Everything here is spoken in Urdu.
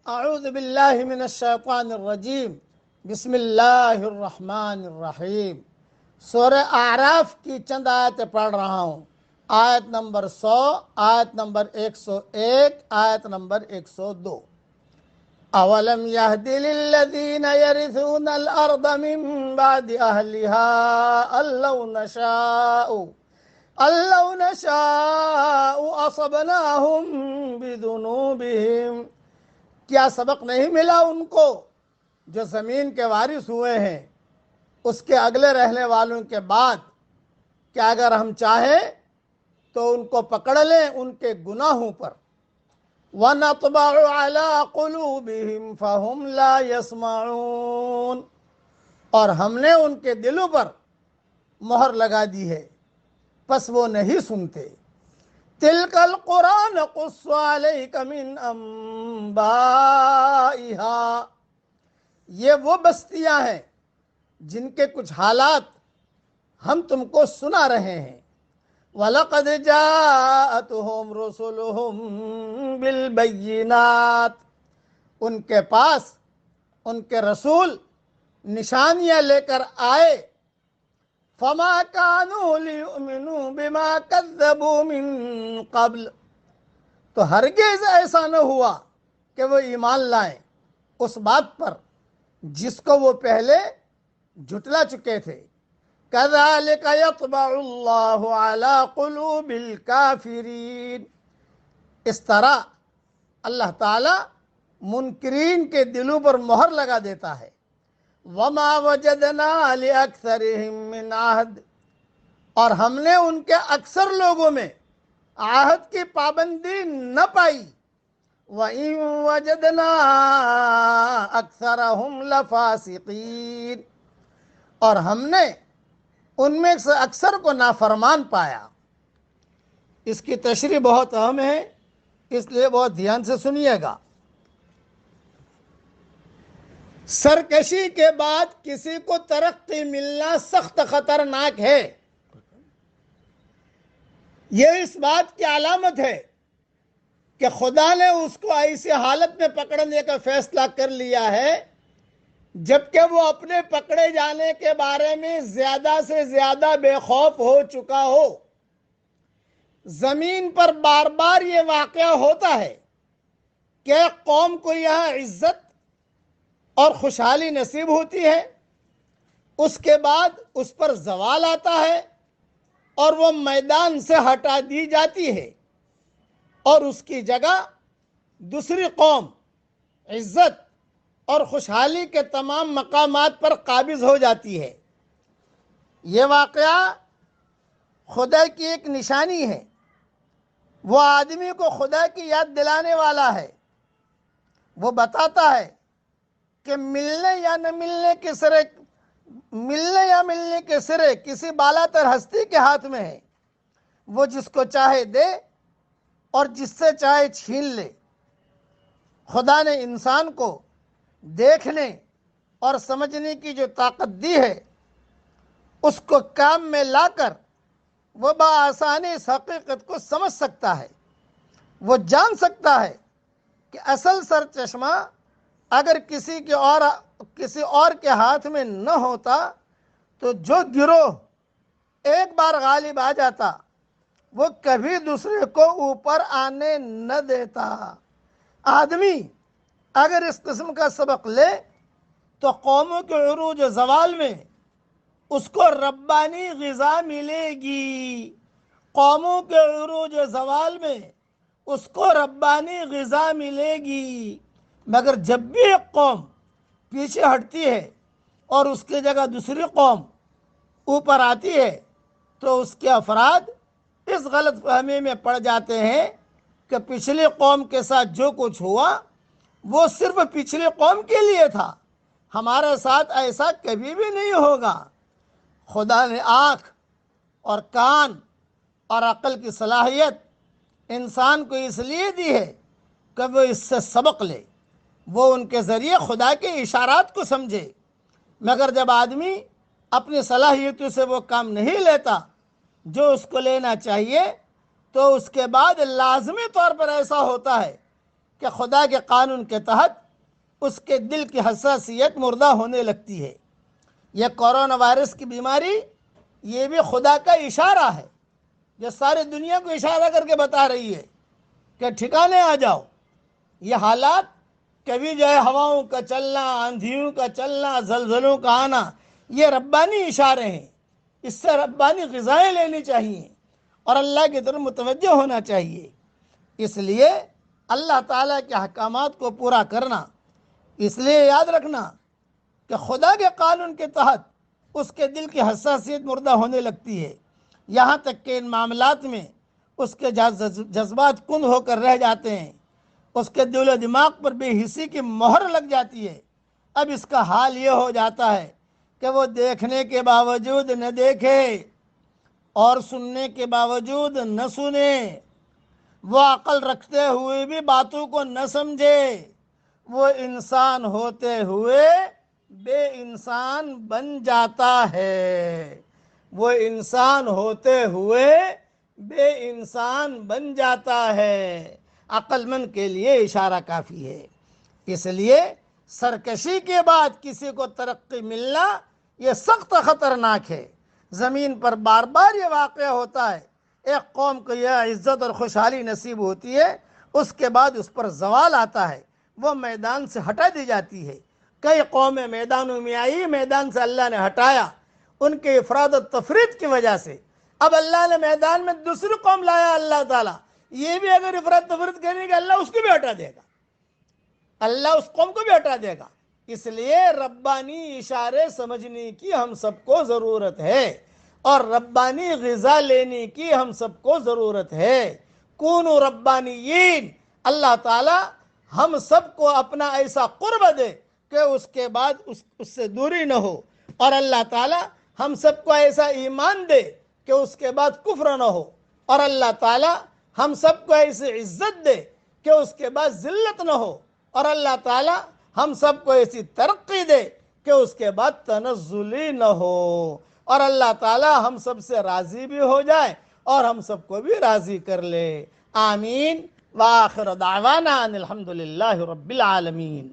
اعوذ باللہ من الشیطان الرجیم بسم اللہ الرحمن الرحیم۔ سورہ اعراف کی چند آیتیں پڑھ رہا ہوں۔ آیت نمبر 100، آیت نمبر 101، آیت نمبر 102۔ اولم یہد للذین یرثون الارض من بعد اہلها ان لو نشاء اصبناہم بذنوبہم، کیا سبق نہیں ملا ان کو جو زمین کے وارث ہوئے ہیں اس کے اگلے رہنے والوں کے بعد، کہ اگر ہم چاہیں تو ان کو پکڑ لیں ان کے گناہوں پر۔ وَنَطْبَعُ عَلَىٰ قُلُوبِهِمْ فَهُمْ لَا يَسْمَعُونَ، اور ہم نے ان کے دلوں پر مہر لگا دی ہے پس وہ نہیں سنتے۔ تِلْكَ الْقُرَىٰ نَقُصُّ عَلَيْكَ مِنْ أَنبَائِهَا، یہ وہ بستیاں ہیں جن کے کچھ حالات ہم تم کو سنا رہے ہیں۔ وَلَقَدْ جَاءَتْهُمْ رُسُلُهُم بِالْبَيِّنَاتِ، ان کے پاس ان کے رسول نشانیاں لے کر آئے۔ فَمَا كَانُوا لِيُؤْمِنُوا بِمَا كَذَّبُوا مِن قَبْلُ، تو ہرگز ایسا نہ ہوا کہ وہ ایمان لائیں اس بات پر جس کو وہ پہلے جھٹلا چکے تھے۔ كَذَلِكَ يَطْبَعُ اللَّهُ عَلَىٰ قُلُوبِ الْكَافِرِينَ، اس طرح اللہ تعالی منکرین کے دلوں پر مہر لگا دیتا ہے۔ وَمَا وَجَدْنَا لِأَكْثَرِهِم مِّنْ عَهْدٍ، اور ہم نے ان کے اکثر لوگوں میں عہد کی پابندی نہ پائی۔ وَإِن وَجَدْنَا أَكْثَرَهُمْ لَفَاسِقِينَ، اور ہم نے ان میں سے اکثر کو نافرمان پایا۔ اس کی تشریح بہت اہم ہے، اس لیے بہت دھیان سے سنیے گا۔ سرکشی کے بعد کسی کو ترقی ملنا سخت خطرناک ہے۔ یہ اس بات کی علامت ہے کہ خدا نے اس کو ایسی حالت میں پکڑنے کا فیصلہ کر لیا ہے جبکہ وہ اپنے پکڑے جانے کے بارے میں زیادہ سے زیادہ بے خوف ہو چکا ہو۔ زمین پر بار بار یہ واقعہ ہوتا ہے کہ قوم کو یہاں عزت اور خوشحالی نصیب ہوتی ہے، اس کے بعد اس پر زوال آتا ہے اور وہ میدان سے ہٹا دی جاتی ہے اور اس کی جگہ دوسری قوم عزت اور خوشحالی کے تمام مقامات پر قابض ہو جاتی ہے۔ یہ واقعہ خدا کی ایک نشانی ہے، وہ آدمی کو خدا کی یاد دلانے والا ہے۔ وہ بتاتا ہے کہ ملنے یا ملنے کے سرے کسی بالا تر ہستی کے ہاتھ میں ہے، وہ جس کو چاہے دے اور جس سے چاہے چھین لے۔ خدا نے انسان کو دیکھنے اور سمجھنے کی جو طاقت دی ہے اس کو کام میں لا کر وہ بآسانی اس حقیقت کو سمجھ سکتا ہے۔ وہ جان سکتا ہے کہ اصل سر چشمہ اگر کسی اور کے ہاتھ میں نہ ہوتا تو جو گروہ ایک بار غالب آ جاتا وہ کبھی دوسرے کو اوپر آنے نہ دیتا۔ آدمی اگر اس قسم کا سبق لے تو قوموں کے عروج و زوال میں اس کو ربانی غذا ملے گی۔ قوموں کے عروج و زوال میں اس کو ربانی غذا ملے گی، مگر جب بھی ایک قوم پیچھے ہٹتی ہے اور اس کی جگہ دوسری قوم اوپر آتی ہے تو اس کے افراد اس غلط فہمی میں پڑ جاتے ہیں کہ پچھلی قوم کے ساتھ جو کچھ ہوا وہ صرف پچھلی قوم کے لیے تھا، ہمارے ساتھ ایسا کبھی بھی نہیں ہوگا۔ خدا نے آنکھ اور کان اور عقل کی صلاحیت انسان کو اس لیے دی ہے کہ وہ اس سے سبق لے، وہ ان کے ذریعے خدا کے اشارات کو سمجھے۔ مگر جب آدمی اپنی صلاحیتوں سے وہ کام نہیں لیتا جو اس کو لینا چاہیے تو اس کے بعد لازمی طور پر ایسا ہوتا ہے کہ خدا کے قانون کے تحت اس کے دل کی حساسیت مردہ ہونے لگتی ہے۔ یہ کورونا وائرس کی بیماری یہ بھی خدا کا اشارہ ہے، جو ساری دنیا کو اشارہ کر کے بتا رہی ہے کہ ٹھکانے آ جاؤ۔ یہ حالات کبھی جو ہے ہواؤں کا چلنا، آندھیوں کا چلنا، زلزلوں کا آنا، یہ ربانی اشارے ہیں۔ اس سے ربانی غذائیں لینی چاہیے اور اللہ کی طرف متوجہ ہونا چاہیے۔ اس لیے اللہ تعالیٰ کے احکامات کو پورا کرنا، اس لیے یاد رکھنا کہ خدا کے قانون کے تحت اس کے دل کی حساسیت مردہ ہونے لگتی ہے، یہاں تک کہ ان معاملات میں اس کے جذبات کند ہو کر رہ جاتے ہیں، اس کے دل و دماغ پر بے حسی کی مہر لگ جاتی ہے۔ اب اس کا حال یہ ہو جاتا ہے کہ وہ دیکھنے کے باوجود نہ دیکھے اور سننے کے باوجود نہ سنے، وہ عقل رکھتے ہوئے بھی باتوں کو نہ سمجھے، وہ انسان ہوتے ہوئے بے انسان بن جاتا ہے، وہ انسان ہوتے ہوئے بے انسان بن جاتا ہے۔ عقل مند کے لیے اشارہ کافی ہے۔ اس لیے سرکشی کے بعد کسی کو ترقی ملنا یہ سخت خطرناک ہے۔ زمین پر بار بار یہ واقعہ ہوتا ہے، ایک قوم کو یہ عزت اور خوشحالی نصیب ہوتی ہے، اس کے بعد اس پر زوال آتا ہے، وہ میدان سے ہٹا دی جاتی ہے۔ کئی قومیں میدانوں میں آئی، میدان سے اللہ نے ہٹایا ان کے افراد و تفرید کی وجہ سے۔ اب اللہ نے میدان میں دوسری قوم لایا، اللہ تعالیٰ یہ بھی اگر افراد تفرید کرے گا اللہ اس کو بھی ہٹا دے گا، اللہ اس قوم کو بھی ہٹا دے گا۔ اس لیے ربانی اشارے سمجھنے کی ہم سب کو ضرورت ہے اور ربانی غذا لینے کی ہم سب کو ضرورت ہے۔ کونوا ربانیین، اللہ تعالیٰ ہم سب کو اپنا ایسا قرب دے کہ اس کے بعد اس سے دوری نہ ہو، اور اللہ تعالیٰ ہم سب کو ایسا ایمان دے کہ اس کے بعد کفر نہ ہو، اور اللہ تعالیٰ ہم سب کو ایسی عزت دے کہ اس کے بعد ذلت نہ ہو، اور اللہ تعالیٰ ہم سب کو ایسی ترقی دے کہ اس کے بعد تنزلی نہ ہو، اور اللہ تعالیٰ ہم سب سے راضی بھی ہو جائے اور ہم سب کو بھی راضی کر لے۔ آمین۔ وآخر دعوانا ان الحمد للہ رب العالمین۔